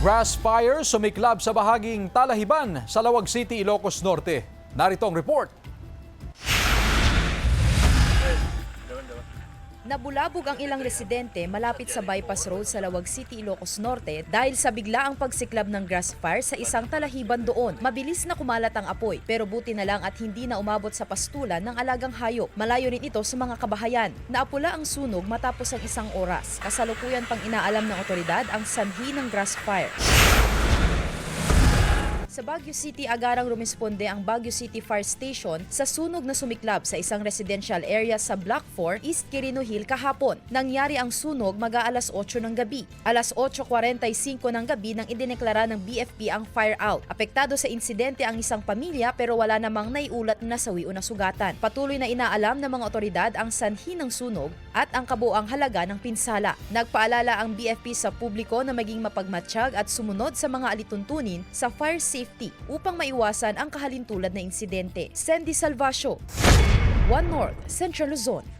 Grass fire sumiklab sa bahaging Talahiban sa Lawag City, Ilocos Norte. Narito ang report. Nabulabog ang ilang residente malapit sa bypass road sa Lawag City, Ilocos Norte dahil sa biglaang pagsiklab ng grass fire sa isang talahiban doon. Mabilis na kumalat ang apoy pero buti na lang at hindi na umabot sa pastulan ng alagang hayop. Malayo rin ito sa mga kabahayan. Naapula ang sunog matapos ang isang oras. Kasalukuyan pang inaalam ng otoridad ang sanhi ng grass fire. Sa Baguio City, agarang rumisponde ang Baguio City Fire Station sa sunog na sumiklab sa isang residential area sa Block 4, East Quirino Hill kahapon. Nangyari ang sunog mag-aalas 8 ng gabi. Alas 8:45 ng gabi nang idineklara ng BFP ang fire out. Apektado sa insidente ang isang pamilya pero wala namang naiulat na nasawi o nasugatan. Patuloy na inaalam ng mga otoridad ang sanhi ng sunog at ang kabuuang halaga ng pinsala. Nagpaalala ang BFP sa publiko na maging mapagmatsyag at sumunod sa mga alituntunin sa fire safety upang maiwasan ang kahalintulad na insidente. Sandy Salvacio, One North, Central Luzon.